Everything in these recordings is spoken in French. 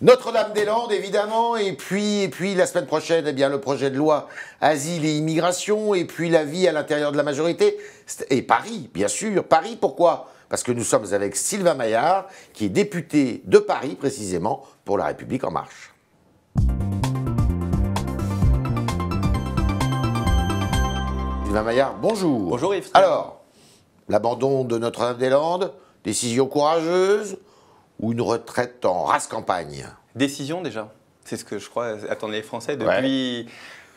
Notre-Dame-des-Landes, évidemment, et puis la semaine prochaine, eh bien, le projet de loi Asile et Immigration, et puis la vie à l'intérieur de la majorité. Et Paris, bien sûr. Paris, pourquoi? Parce que nous sommes avec Sylvain Maillard, qui est député de Paris, précisément, pour La République En Marche. Sylvain Maillard, bonjour. Bonjour Yves. Alors, l'abandon de Notre-Dame-des-Landes, décision courageuse ou une retraite en race campagne? Décision déjà. C'est ce que je crois attendent les Français depuis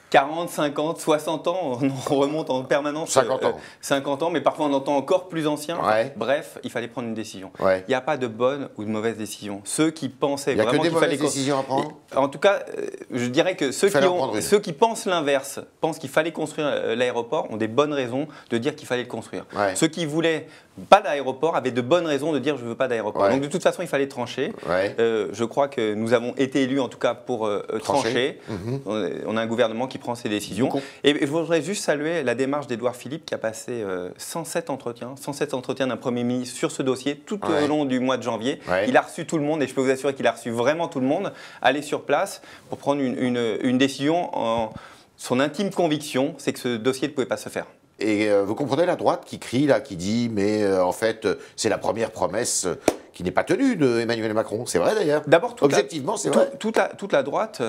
40, 50, 60 ans. On remonte en permanence. 50 ans. 50 ans, mais parfois on entend encore plus ancien. Ouais. Bref, il fallait prendre une décision. Ouais. Il n'y a pas de bonne ou de mauvaise décision. Ceux qui pensaient Il n'y a vraiment que des qu'il fallait... mauvaises décisions à prendre? En tout cas, je dirais que ceux qui pensent l'inverse, pensent qu'il fallait construire l'aéroport, ont des bonnes raisons de dire qu'il fallait le construire. Ouais. Ceux qui voulaient pas d'aéroport avaient de bonnes raisons de dire je veux pas d'aéroport. Ouais. Donc de toute façon, il fallait trancher. Ouais. Je crois que nous avons été élus en tout cas pour trancher. On a un gouvernement qui prend ses décisions. Et je voudrais juste saluer la démarche d'Édouard Philippe qui a passé 107 entretiens d'un Premier ministre sur ce dossier tout au long du mois de janvier. Ouais. Il a reçu tout le monde et je peux vous assurer qu'il a reçu vraiment tout le monde. Aller sur place pour prendre une décision en son intime conviction, c'est que ce dossier ne pouvait pas se faire. Et vous comprenez la droite qui crie là, qui dit mais en fait c'est la première promesse qui n'est pas tenue de Emmanuel Macron. C'est vrai d'ailleurs. D'abord, objectivement, c'est vrai. Toute la droite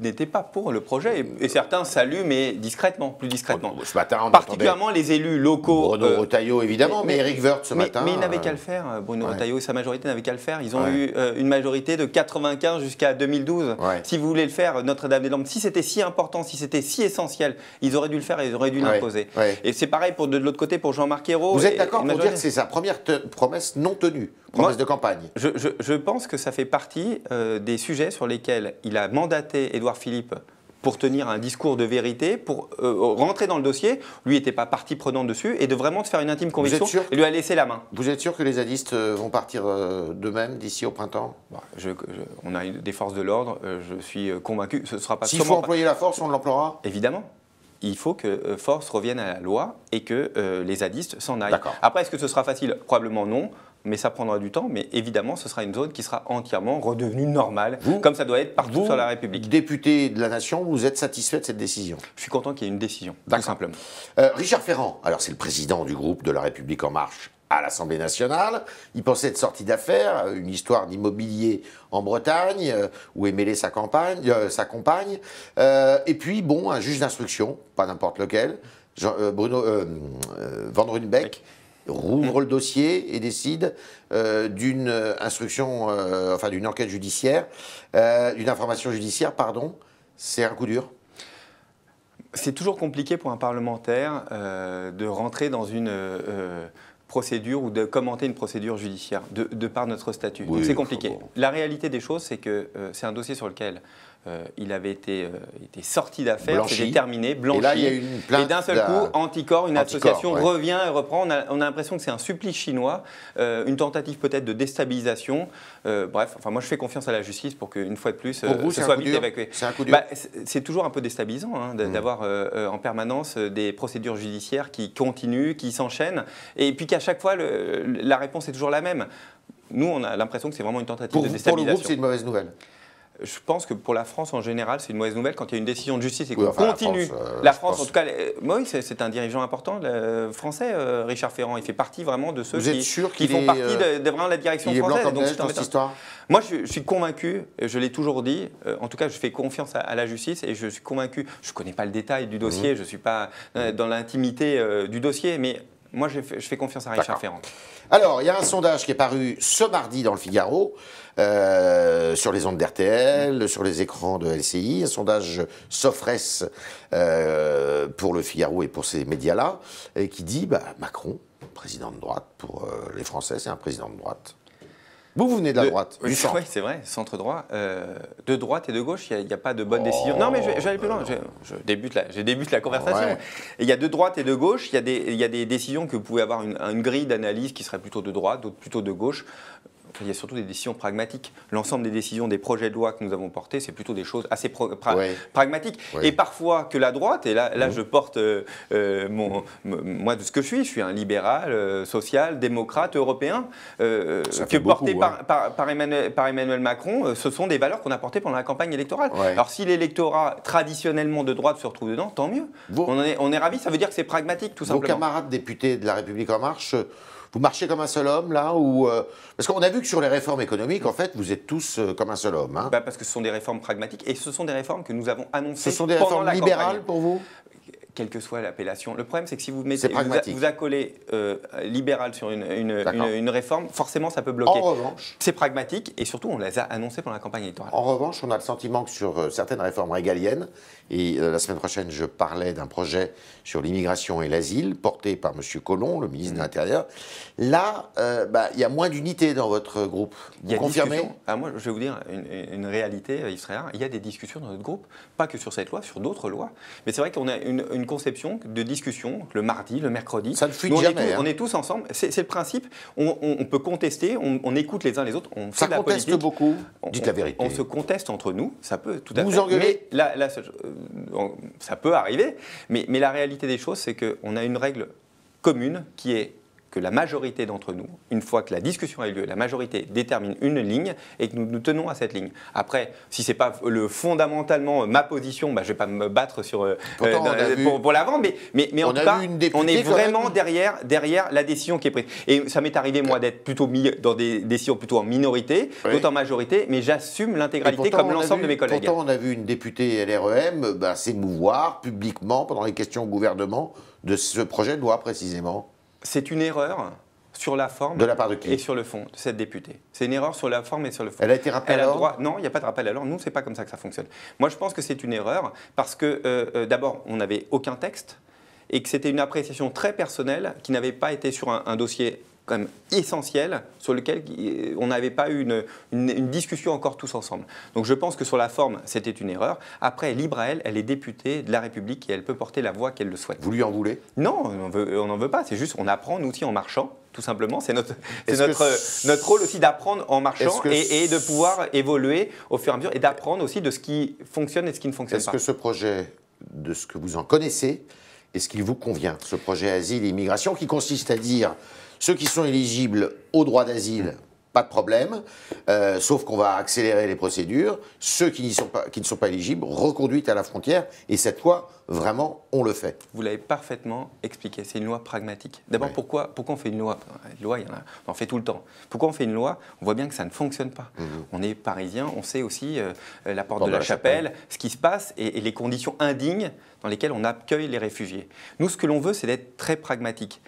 n'était pas pour le projet et certains saluent mais discrètement, plus discrètement. Ce matin, on particulièrement les élus locaux. Bruno Retailleau évidemment, mais Éric Woerth ce matin. Mais ils n'avaient qu'à le faire. Bruno Retailleau et sa majorité n'avaient qu'à le faire. Ils ont eu une majorité de 95 jusqu'à 2012. Ouais. Si vous voulez le faire, Notre-Dame-des-Landes, si c'était si important, si c'était si essentiel, ils auraient dû le faire et ils auraient dû l'imposer. Ouais. Et c'est pareil de l'autre côté pour Jean-Marc Ayrault. Vous êtes d'accord pour dire que c'est sa première promesse non tenue, promesse de campagne? Je pense que ça fait partie des sujets sur lesquels il a mandaté Édouard Philippe pour tenir un discours de vérité, pour rentrer dans le dossier. Lui n'était pas partie prenante dessus et de vraiment faire une intime conviction et lui a laissé la main. Vous êtes sûr que les zadistes vont partir d'eux-mêmes d'ici au printemps? On a des forces de l'ordre, je suis convaincu. Ce sera pas. S'il faut employer la force, on l'emploiera? Évidemment. Il faut que force revienne à la loi et que les zadistes s'en aillent. Après, est-ce que ce sera facile? Probablement non, mais ça prendra du temps. Mais évidemment, ce sera une zone qui sera entièrement redevenue normale, comme ça doit être partout sur la République. Député de la Nation, vous êtes satisfait de cette décision? Je suis content qu'il y ait une décision, tout simplement. Richard Ferrand, alors c'est le président du groupe de La République En Marche à l'Assemblée nationale. Il pensait être sorti d'affaires, une histoire d'immobilier en Bretagne, où est mêlée sa compagne. Et puis, bon, un juge d'instruction, pas n'importe lequel, Van Runebeck, rouvre le dossier et décide d'une instruction, enfin d'une enquête judiciaire, d'une information judiciaire, pardon. C'est un coup dur? C'est toujours compliqué pour un parlementaire de rentrer dans une procédure ou de commenter une procédure judiciaire de par notre statut. Oui, c'est compliqué. Bon. La réalité des choses, c'est que c'est un dossier sur lequel il avait été sorti d'affaires, c'était terminé, blanchi. Et là, il y a une plainte. Et d'un seul coup, Anticor, une association, revient et reprend. On a l'impression que c'est un supplice chinois, une tentative peut-être de déstabilisation. Bref, enfin, moi je fais confiance à la justice pour qu'une fois de plus, ce soit vite évacué. C'est un coup dur. C'est toujours un peu déstabilisant d'avoir en permanence des procédures judiciaires qui continuent, qui s'enchaînent, et puis qu'à chaque fois, la réponse est toujours la même. Nous, on a l'impression que c'est vraiment une tentative de déstabilisation. Pour le groupe, c'est une mauvaise nouvelle? Je pense que pour la France en général, c'est une mauvaise nouvelle quand il y a une décision de justice et qu'on continue. La France, en tout cas, oui, c'est un dirigeant important français, Richard Ferrand. Il fait partie vraiment de ceux qui font partie de vraiment la direction française. Donc, dans cette histoire? Moi, je suis convaincu, je l'ai toujours dit, en tout cas, je fais confiance à la justice et je suis convaincu, je ne connais pas le détail du dossier, je ne suis pas dans l'intimité du dossier, mais moi, je fais confiance à Richard Ferrand. Alors, il y a un sondage qui est paru ce mardi dans le Figaro, sur les ondes d'RTL, sur les écrans de LCI, un sondage Sofres pour le Figaro et pour ces médias-là, et qui dit Macron, président de droite, pour les Français, c'est un président de droite. Vous venez de la droite, du centre. Oui, c'est vrai, centre-droit. De droite et de gauche, il n'y a pas de bonne décision. Non, mais je vais aller plus loin. Je débute la conversation. Ouais. Il y a de droite et de gauche. Il y a des décisions que vous pouvez avoir une grille d'analyse qui serait plutôt de droite, d'autres plutôt de gauche. il y a surtout des décisions pragmatiques. L'ensemble des décisions, des projets de loi que nous avons portés, c'est plutôt des choses assez pragmatiques. Et parfois que la droite, et là je porte moi de ce que je suis un libéral, social, démocrate, européen, que porté par Emmanuel Macron, ce sont des valeurs qu'on a portées pendant la campagne électorale. Alors si l'électorat traditionnellement de droite se retrouve dedans, tant mieux. On est ravis, ça veut dire que c'est pragmatique tout simplement. Vos camarades députés de La République En Marche, vous marchez comme un seul homme là ou Parce qu'on a vu que sur les réformes économiques, en fait, vous êtes tous comme un seul homme. Hein. Parce que ce sont des réformes pragmatiques et ce sont des réformes que nous avons annoncées. Ce sont des réformes libérales pour vous ? Quelle que soit l'appellation. Le problème, c'est que si vous mettez, vous accolez libéral sur une réforme, forcément, ça peut bloquer. En revanche, c'est pragmatique et surtout, on les a annoncées pendant la campagne électorale. En revanche, on a le sentiment que sur certaines réformes régaliennes, et la semaine prochaine, je parlais d'un projet sur l'immigration et l'asile porté par M. Collomb, le ministre de l'Intérieur. Là, il y a moins d'unité dans votre groupe. Vous confirmez ? Moi, je vais vous dire une réalité, Yves Tréhard. Il y a des discussions dans notre groupe, pas que sur cette loi, sur d'autres lois. Mais c'est vrai qu'on a une conception de discussion le mardi, le mercredi. Ça ne fuit jamais. On est tous ensemble. C'est le principe. On peut contester, on écoute les uns les autres. On fait de la politique. Ça conteste beaucoup. Dites la vérité. On se conteste entre nous. Ça peut tout à fait. Vous engueulez ? Mais là, ça peut arriver. Mais la réalité des choses, c'est qu'on a une règle commune qui est que la majorité d'entre nous, une fois que la discussion a eu lieu, la majorité détermine une ligne et que nous nous tenons à cette ligne. Après, si ce n'est pas fondamentalement ma position, je ne vais pas me battre pour la vendre, mais en tout cas, on est vraiment derrière la décision qui est prise. Et ça m'est arrivé, moi, d'être plutôt mis dans des décisions plutôt en minorité, d'autres en majorité, mais j'assume l'intégralité comme l'ensemble de mes collègues. Pourtant, on a vu une députée LREM s'émouvoir publiquement pendant les questions au gouvernement de ce projet de loi, précisément. C'est une erreur sur la forme de la part de qui ? Et sur le fond de cette députée. C'est une erreur sur la forme et sur le fond. Elle a été rappelée à l'ordre ? Non, il n'y a pas de rappel à l'ordre. Nous, ce n'est pas comme ça que ça fonctionne. Moi, je pense que c'est une erreur parce que, d'abord, on n'avait aucun texte et que c'était une appréciation très personnelle qui n'avait pas été sur un dossier quand même essentiel sur lequel on n'avait pas eu une discussion encore tous ensemble. Donc je pense que sur la forme, c'était une erreur. Après, libre à elle, elle est députée de la République et elle peut porter la voix qu'elle le souhaite. Vous lui en voulez ? Non, on n'en veut pas. C'est juste on apprend, nous aussi, en marchant, tout simplement. C'est notre rôle aussi d'apprendre en marchant et de pouvoir évoluer au fur et à mesure et d'apprendre aussi de ce qui fonctionne et ce qui ne fonctionne pas. Est-ce que ce projet, de ce que vous en connaissez, est-ce qu'il vous convient, ce projet asile et immigration qui consiste à dire ceux qui sont éligibles au droit d'asile, pas de problème, sauf qu'on va accélérer les procédures. Ceux qui ne sont pas éligibles, reconduite à la frontière. Et cette loi, vraiment, on le fait. Vous l'avez parfaitement expliqué. C'est une loi pragmatique. D'abord, pourquoi on fait une loi ? Une loi, on en fait tout le temps. Pourquoi on fait une loi ? On voit bien que ça ne fonctionne pas. On est parisien, on sait aussi la porte de la chapelle, ce qui se passe et les conditions indignes dans lesquelles on accueille les réfugiés. Nous, ce que l'on veut, c'est d'être très pragmatique.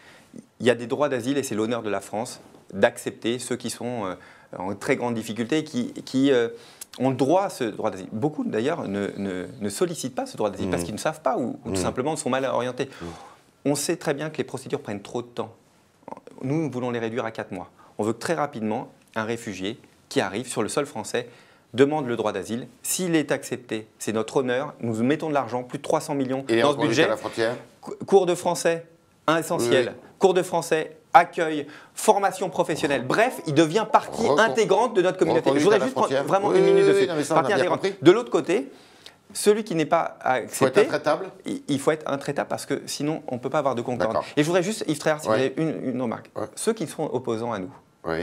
Il y a des droits d'asile et c'est l'honneur de la France d'accepter ceux qui sont en très grande difficulté, qui ont le droit à ce droit d'asile. Beaucoup d'ailleurs ne sollicitent pas ce droit d'asile parce qu'ils ne savent pas ou tout simplement sont mal orientés. On sait très bien que les procédures prennent trop de temps. Nous voulons les réduire à 4 mois. On veut que très rapidement, un réfugié qui arrive sur le sol français demande le droit d'asile. S'il est accepté, c'est notre honneur. Nous mettons de l'argent, plus de 300 millions dans ce budget. À la frontière. Cours de français, essentiel. Cours de français, accueil, formation professionnelle. Bref, il devient partie intégrante de notre communauté. Je voudrais juste prendre vraiment une minute dessus. Partie intégrante. De l'autre côté, celui qui n'est pas accepté, il faut être intraitable. Il faut être intraitable parce que sinon, on ne peut pas avoir de concordance. Et je voudrais juste, Yves Tréhard, si vous avez une remarque. Ceux qui sont opposants à nous,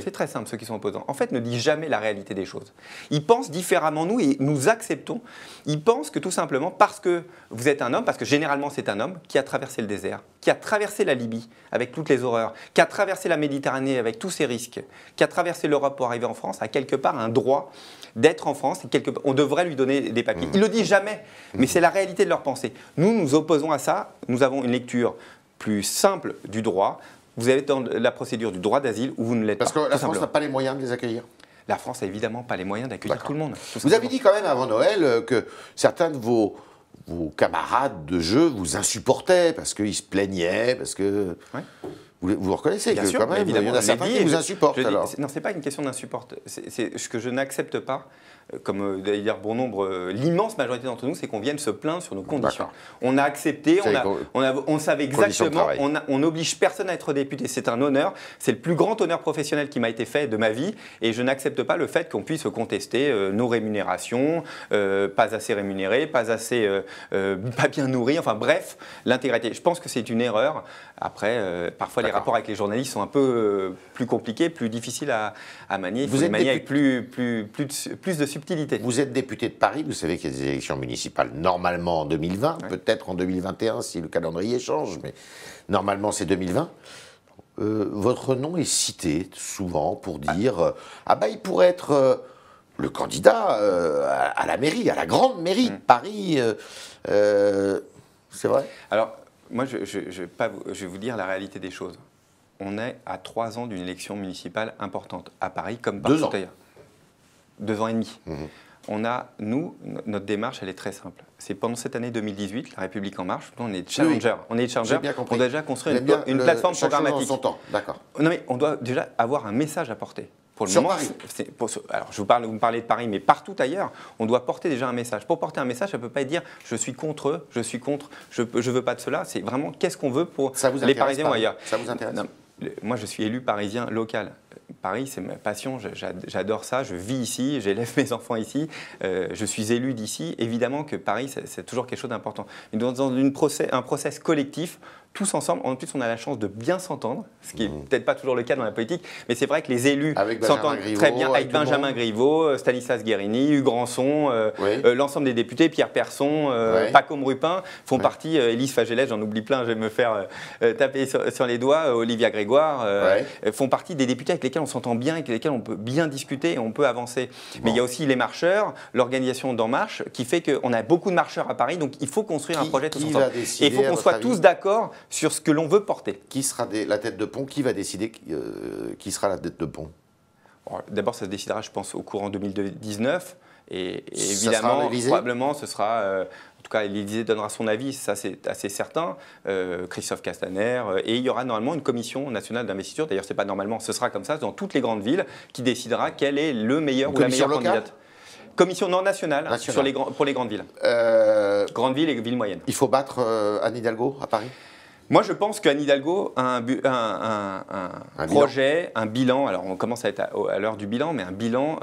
c'est très simple, ceux qui sont opposants, en fait, ne disent jamais la réalité des choses. Ils pensent différemment nous et nous acceptons. Ils pensent que tout simplement, parce que vous êtes un homme, parce que généralement c'est un homme qui a traversé le désert, qui a traversé la Libye avec toutes les horreurs, qui a traversé la Méditerranée avec tous ses risques, qui a traversé l'Europe pour arriver en France, a quelque part un droit d'être en France. On devrait lui donner des papiers. Ils ne le disent jamais, mais c'est la réalité de leur pensée. Nous nous opposons à ça. Nous avons une lecture plus simple du droit. Vous avez dans la procédure du droit d'asile où vous ne l'êtes pas. Parce que la France n'a pas les moyens de les accueillir. La France n'a évidemment pas les moyens d'accueillir tout le monde. Vous avez dit quand même avant Noël que certains de vos camarades de jeu vous insupportaient parce qu'ils se plaignaient, parce que Vous reconnaissez Bien que sûr, quand même, il y en a certains qui vous insupportent alors. Non, c'est pas une question d'insupporte. C'est ce que je n'accepte pas, comme d'ailleurs bon nombre, l'immense majorité d'entre nous, c'est qu'on vienne se plaindre sur nos conditions. On a accepté, on savait exactement, on n'oblige personne à être député. C'est un honneur, c'est le plus grand honneur professionnel qui m'a été fait de ma vie, et je n'accepte pas le fait qu'on puisse contester nos rémunérations, pas assez rémunérés, pas bien nourris, enfin bref, l'intégralité. Je pense que c'est une erreur. Après, parfois les rapports avec les journalistes sont un peu plus compliqués, plus difficiles à manier. Il faut les manier avec plus de subtilité. Vous êtes député de Paris, vous savez qu'il y a des élections municipales normalement en 2020, peut-être en 2021 si le calendrier change, mais normalement c'est 2020. Votre nom est cité souvent pour dire ah bah il pourrait être le candidat à la mairie, à la grande mairie de Paris. C'est vrai? Alors, moi, je vais vous dire la réalité des choses. On est à 3 ans d'une élection municipale importante, à Paris comme partout ailleurs. 2 ans et demi. Notre démarche, elle est très simple. C'est pendant cette année 2018, La République En Marche, on est challenger. Oui. On est challenger. On doit déjà construire une plateforme programmatique. D'accord. Non, mais on doit déjà avoir un message à porter. Pour le sur moment, Paris. Alors, vous me parlez de Paris, mais partout ailleurs, on doit porter déjà un message. Pour porter un message, ça ne peut pas être dire je suis contre eux, je suis contre, je ne veux pas de cela. C'est vraiment qu'est-ce qu'on veut pour les Parisiens ou ailleurs. Ça vous intéresse? Non, moi, je suis élu parisien local. Paris, c'est ma passion, j'adore ça, je vis ici, j'élève mes enfants ici, je suis élu d'ici. Évidemment que Paris, c'est toujours quelque chose d'important. Mais dans un process collectif, tous ensemble, en plus on a la chance de bien s'entendre, ce qui n'est peut-être pas toujours le cas dans la politique, mais c'est vrai que les élus s'entendent très bien avec Benjamin Griveaux, Stanislas Guérini, Hugues Rançon, l'ensemble des députés, Pierre Persson, Paco Mrupin, font partie, Élise Fagellès, j'en oublie plein, je vais me faire taper sur les doigts, Olivia Grégoire, font partie des députés avec lesquels on s'entend bien, avec lesquels on peut bien discuter et on peut avancer. Mais il y a aussi les marcheurs, l'organisation d'En Marche, qui fait qu'on a beaucoup de marcheurs à Paris, donc il faut construire un projet tous ensemble. Et il faut qu'on soit tous d'accord sur ce que l'on veut porter. Qui sera la tête de pont? Qui va décider qui sera la tête de pont? D'abord, ça se décidera, je pense, au courant 2019. Et évidemment, probablement, ce sera... en tout cas, l'Élysée donnera son avis, ça c'est assez certain. Christophe Castaner. Et il y aura normalement une commission nationale d'investiture. D'ailleurs, c'est pas normalement, ce sera comme ça dans toutes les grandes villes qui décidera quel est le meilleur ou la meilleure candidate. Commission nationale pour les grandes villes. Grandes villes et villes moyennes. Il faut battre Anne Hidalgo à Paris? Moi, je pense qu'Anne Hidalgo a un projet, un bilan. Alors, on commence à être à l'heure du bilan, mais un bilan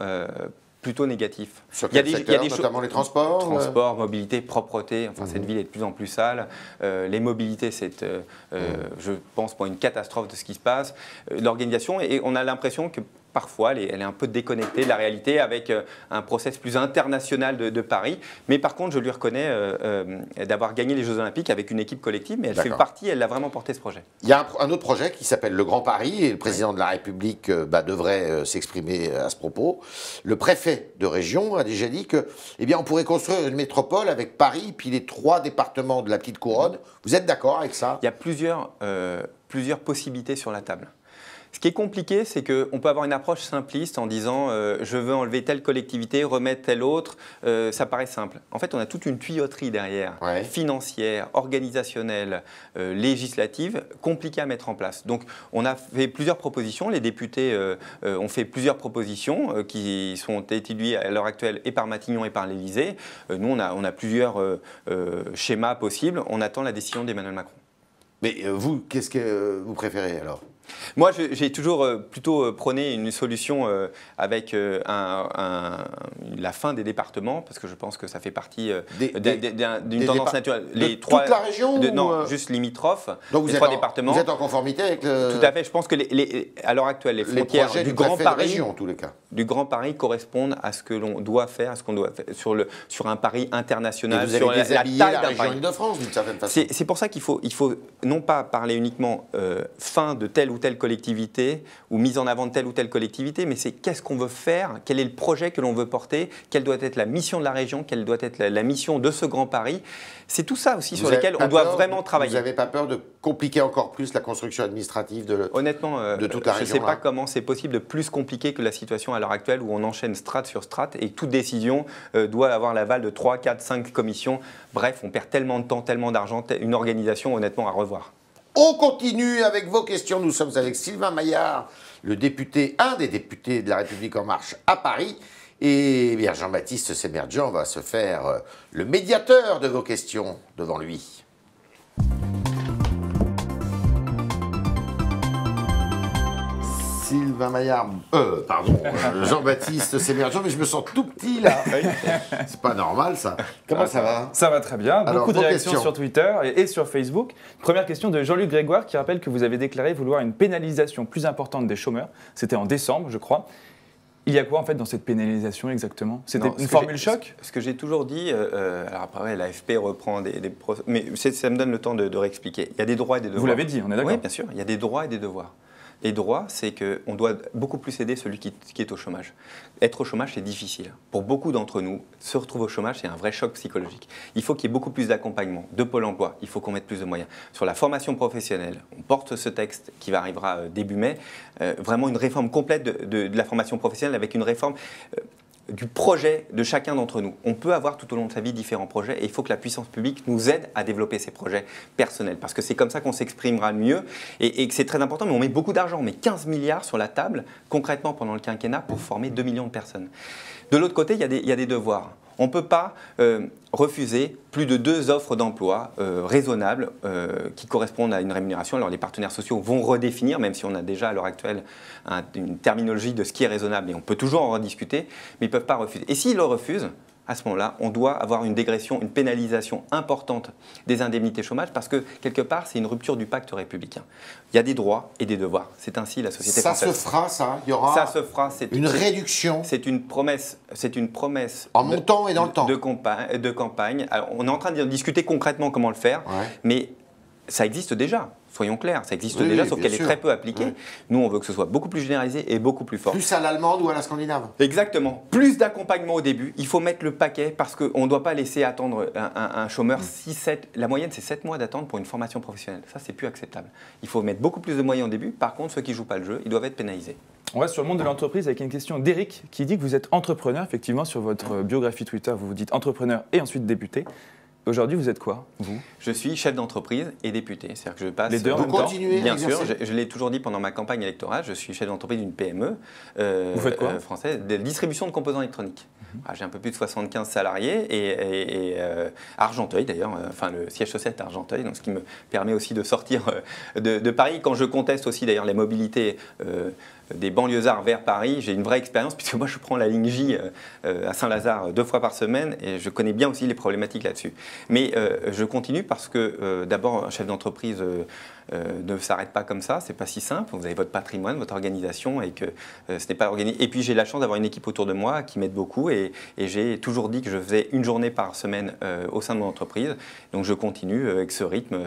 plutôt négatif. Sur quel secteur, notamment les transports? Transport, mobilité, propreté. Enfin, cette ville est de plus en plus sale. Les mobilités, c'est, je pense, pour une catastrophe de ce qui se passe. L'organisation, et on a l'impression que parfois, elle est un peu déconnectée de la réalité avec un process plus international de Paris. Mais par contre, je lui reconnais d'avoir gagné les Jeux Olympiques avec une équipe collective, mais elle fait partie, elle a vraiment porté ce projet. Il y a un autre projet qui s'appelle le Grand Paris, et le président de la République devrait s'exprimer à ce propos. Le préfet de région a déjà dit que, eh bien, on pourrait construire une métropole avec Paris, puis les 3 départements de la petite couronne. Vous êtes d'accord avec ça? Il y a plusieurs possibilités sur la table. Ce qui est compliqué, c'est qu'on peut avoir une approche simpliste en disant je veux enlever telle collectivité, remettre telle autre. Ça paraît simple. En fait, on a toute une tuyauterie derrière, financière, organisationnelle, législative, compliquée à mettre en place. Donc, on a fait plusieurs propositions. Les députés ont fait plusieurs propositions qui sont étudiées à l'heure actuelle et par Matignon et par l'Élysée. Nous, on a plusieurs schémas possibles. On attend la décision d'Emmanuel Macron. Mais vous, qu'est-ce que vous préférez alors? Moi, j'ai toujours plutôt prôné une solution avec la fin des départements, parce que je pense que ça fait partie d'une tendance naturelle. Toute la région Non, juste limitrophes. Donc les 3 départements. Vous êtes en conformité avec le... Tout à fait. Je pense que à l'heure actuelle, les frontières du Grand Paris, région, en tous les cas, du Grand Paris correspondent à ce que l'on doit faire, à ce qu'on doit faire sur un Paris international, sur la taille d'un région Île-de-France, d'une certaine façon. C'est pour ça qu'il faut non pas parler uniquement fin de telle ou telle collectivité ou mise en avant de telle ou telle collectivité, mais c'est qu'est-ce qu'on veut faire, quel est le projet que l'on veut porter, quelle doit être la mission de la région, quelle doit être la mission de ce Grand Paris. C'est tout ça aussi sur lesquels on doit vraiment travailler. Vous n'avez pas peur de compliquer encore plus la construction administrative de toute la région? Je ne sais pas comment c'est possible de plus compliquer que la situation à l'heure actuelle où on enchaîne strate sur strate et toute décision doit avoir l'aval de 3, 4, 5 commissions. Bref, on perd tellement de temps, tellement d'argent, une organisation honnêtement à revoir. On continue avec vos questions. Nous sommes avec Sylvain Maillard, le député, un des députés de La République En Marche à Paris. Et bien Jean-Baptiste Semerjian va se faire le médiateur de vos questions devant lui. Sylvain Maillard, Jean-Baptiste Semerjian, mais je me sens tout petit là. C'est pas normal ça. Comment ça va? Ça va très bien. Alors, beaucoup de réactions sur Twitter et sur Facebook. Première question de Jean-Luc Grégoire qui rappelle que vous avez déclaré vouloir une pénalisation plus importante des chômeurs. C'était en décembre, je crois. Il y a quoi en fait dans cette pénalisation exactement? C'était une formule choc? Ce que j'ai toujours dit, alors après l'AFP reprend mais ça me donne le temps de réexpliquer. Il y a des droits et des devoirs. Vous l'avez dit, on est d'accord? Oui, bien sûr, il y a des droits et des devoirs. Les droits, c'est qu'on doit beaucoup plus aider celui qui est au chômage. Être au chômage, c'est difficile. Pour beaucoup d'entre nous, se retrouver au chômage, c'est un vrai choc psychologique. Il faut qu'il y ait beaucoup plus d'accompagnement, de Pôle emploi. Il faut qu'on mette plus de moyens. Sur la formation professionnelle, on porte ce texte qui arrivera début mai, vraiment une réforme complète de la formation professionnelle avec une réforme du projet de chacun d'entre nous. On peut avoir tout au long de sa vie différents projets et il faut que la puissance publique nous aide à développer ces projets personnels parce que c'est comme ça qu'on s'exprimera le mieux et que c'est très important, mais on met beaucoup d'argent, on met 15 milliards sur la table concrètement pendant le quinquennat pour former 2 millions de personnes. De l'autre côté, il y a des devoirs. On ne peut pas refuser plus de 2 offres d'emploi raisonnables qui correspondent à une rémunération. Alors les partenaires sociaux vont redéfinir, même si on a déjà à l'heure actuelle une terminologie de ce qui est raisonnable et on peut toujours en rediscuter, mais ils ne peuvent pas refuser. Et s'ils le refusent, à ce moment-là, on doit avoir une dégression, une pénalisation importante des indemnités chômage parce que, quelque part, c'est une rupture du pacte républicain. Il y a des droits et des devoirs. C'est ainsi la société française. Ça se fera, ça? Il y aura ça se fera, une réduction? C'est une promesse. En montant et dans le temps? De campagne. Alors, on est en train de discuter concrètement comment le faire, mais ça existe déjà. Soyons clairs, ça existe déjà, sauf qu'elle est très peu appliquée. Oui. Nous, on veut que ce soit beaucoup plus généralisé et beaucoup plus fort. Plus à l'allemande ou à la scandinave? Exactement. Plus d'accompagnement au début. Il faut mettre le paquet parce qu'on ne doit pas laisser attendre un chômeur 6-7. La moyenne, c'est 7 mois d'attente pour une formation professionnelle. Ça, c'est plus acceptable. Il faut mettre beaucoup plus de moyens au début. Par contre, ceux qui ne jouent pas le jeu, ils doivent être pénalisés. On reste sur le monde de l'entreprise avec une question d'Éric qui dit que vous êtes entrepreneur. Effectivement, sur votre biographie Twitter, vous vous dites entrepreneur et ensuite député. Aujourd'hui, vous êtes quoi, vous? Je suis chef d'entreprise et député. C'est-à-dire que je passe... Les deux en même temps? Vous continuez? Bien sûr, je l'ai toujours dit pendant ma campagne électorale, je suis chef d'entreprise d'une PME vous faites quoi? Française, de distribution de composants électroniques. J'ai un peu plus de 75 salariés et Argenteuil d'ailleurs, le siège social est à Argenteuil, donc ce qui me permet aussi de sortir de Paris. Quand je conteste aussi d'ailleurs les mobilités des banlieusards vers Paris, j'ai une vraie expérience puisque moi je prends la ligne J à Saint-Lazare 2 fois par semaine et je connais bien aussi les problématiques là-dessus. Mais je continue parce que d'abord un chef d'entreprise ne s'arrête pas comme ça, c'est pas si simple. Vous avez votre patrimoine, votre organisation et que ce n'est pas organisé. Et puis j'ai la chance d'avoir une équipe autour de moi qui m'aide beaucoup et j'ai toujours dit que je faisais une journée par semaine au sein de mon entreprise. Donc je continue avec ce rythme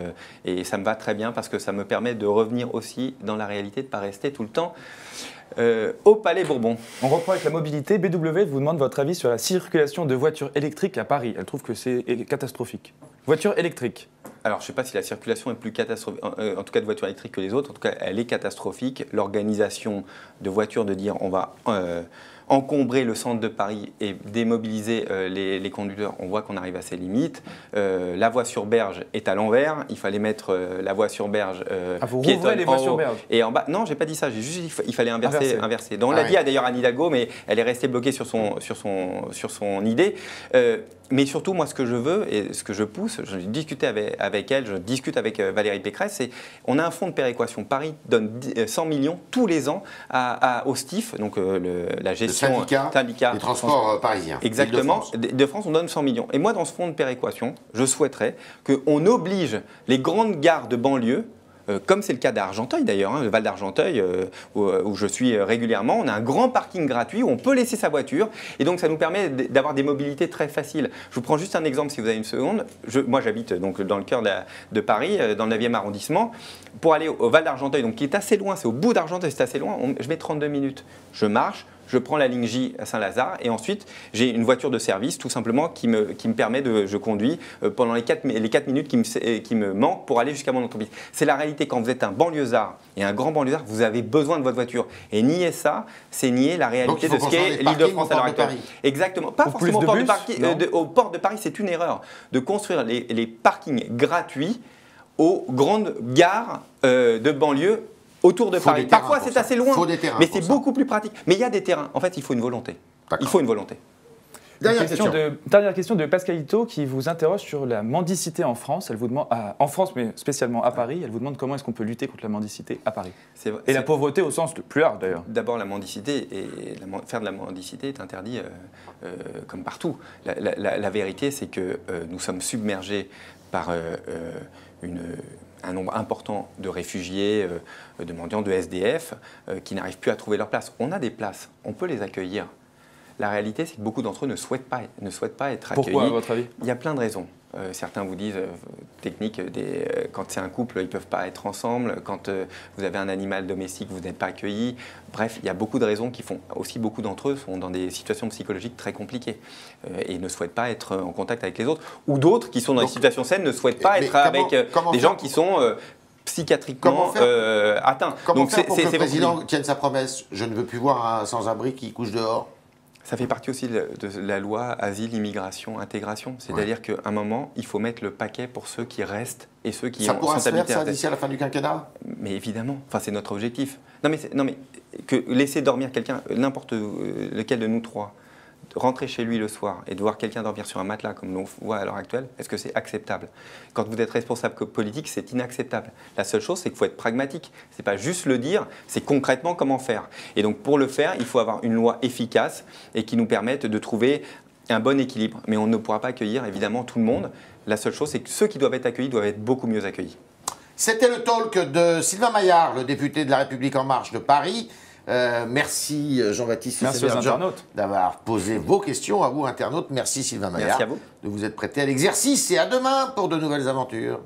et ça me va très bien parce que ça me permet de revenir aussi dans la réalité, de ne pas rester tout le temps au Palais Bourbon. On reprend avec la mobilité. BW vous demande votre avis sur la circulation de voitures électriques à Paris. Elle trouve que c'est catastrophique. Voitures électriques. Alors, je ne sais pas si la circulation est plus catastrophique, en tout cas de voitures électriques que les autres. En tout cas, elle est catastrophique. L'organisation de voitures, de dire on va encombrer le centre de Paris et démobiliser les conducteurs, on voit qu'on arrive à ses limites. La voie sur berge est à l'envers. Il fallait mettre la voie sur berge vous rouvrez les voies sur berge et en bas. Non, j'ai pas dit ça. J'ai juste dit qu'il fallait inverser. Donc, on l'a dit d'ailleurs Anne Hidalgo, mais elle est restée bloquée sur son idée. Mais surtout, moi, ce que je veux et ce que je pousse, je discutais avec elle, je discute avec Valérie Pécresse, c'est on a un fonds de péréquation. Paris donne 100 millions tous les ans au STIF, donc la gestion syndicat des transports parisiens. Exactement. De France, on donne 100 millions. Et moi, dans ce fonds de péréquation, je souhaiterais qu'on oblige les grandes gares de banlieue, comme c'est le cas d'Argenteuil d'ailleurs, le Val d'Argenteuil où je suis régulièrement, on a un grand parking gratuit où on peut laisser sa voiture et donc ça nous permet d'avoir des mobilités très faciles. Je vous prends juste un exemple si vous avez une seconde. Moi j'habite donc dans le cœur de Paris, dans le 9e arrondissement. Pour aller au Val d'Argenteuil, donc qui est assez loin, c'est au bout d'Argenteuil, c'est assez loin, je mets 32 minutes. Je marche. Je prends la ligne J à Saint-Lazare et ensuite j'ai une voiture de service tout simplement qui me permet je conduis pendant les 4 minutes qui me manquent pour aller jusqu'à mon entreprise. C'est la réalité quand vous êtes un banlieusard et un grand banlieusard, vous avez besoin de votre voiture. Et nier ça, c'est nier la réalité de ce qu'est l'Île-de-France à l'heure actuelle. Exactement. Pas forcément au port de Paris, c'est une erreur de construire les parkings gratuits aux grandes gares de banlieue autour de Paris. Parfois, c'est assez loin, mais c'est beaucoup plus pratique. Mais il y a des terrains. En fait, il faut une volonté. Il faut une volonté. Dernière question de Pascalito qui vous interroge sur la mendicité en France. Elle vous demande, en France, mais spécialement à Paris, elle vous demande comment est-ce qu'on peut lutter contre la mendicité à Paris. Et la pauvreté au sens le plus large d'ailleurs. D'abord, la mendicité, faire de la mendicité est interdit comme partout. La vérité, c'est que nous sommes submergés par un nombre important de réfugiés, de mendiants, de SDF, qui n'arrivent plus à trouver leur place. On a des places, on peut les accueillir. La réalité, c'est que beaucoup d'entre eux ne souhaitent pas être accueillis. Pourquoi, à votre avis ? Il y a plein de raisons. Certains vous disent, technique, quand c'est un couple, ils ne peuvent pas être ensemble. Quand vous avez un animal domestique, vous n'êtes pas accueilli. Bref, il y a beaucoup de raisons qui font. Aussi, beaucoup d'entre eux sont dans des situations psychologiques très compliquées et ne souhaitent pas être en contact avec les autres. Ou d'autres qui sont dans des situations saines ne souhaitent pas être avec des gens qui sont psychiatriquement atteints. Comment faire pour que le président tienne sa promesse ? Je ne veux plus voir un sans-abri qui couche dehors. Ça fait partie aussi de la loi asile, immigration, intégration. C'est-à-dire qu'à un moment, il faut mettre le paquet pour ceux qui restent et ceux qui ça pourra se faire, ça, d'ici à la fin du quinquennat ? Mais évidemment, enfin, c'est notre objectif. Non mais que laisser dormir quelqu'un, n'importe lequel de nous trois, rentrer chez lui le soir et de voir quelqu'un dormir sur un matelas comme l'on voit à l'heure actuelle, est-ce que c'est acceptable ? Quand vous êtes responsable politique, c'est inacceptable. La seule chose, c'est qu'il faut être pragmatique. C'est pas juste le dire, c'est concrètement comment faire. Et donc pour le faire, il faut avoir une loi efficace et qui nous permette de trouver un bon équilibre. Mais on ne pourra pas accueillir évidemment tout le monde. La seule chose, c'est que ceux qui doivent être accueillis doivent être beaucoup mieux accueillis. C'était le talk de Sylvain Maillard, le député de La République En Marche de Paris. Merci Jean-Baptiste d'avoir posé vos questions à vous internautes. Merci Sylvain Maillard de vous être prêté à l'exercice et à demain pour de nouvelles aventures.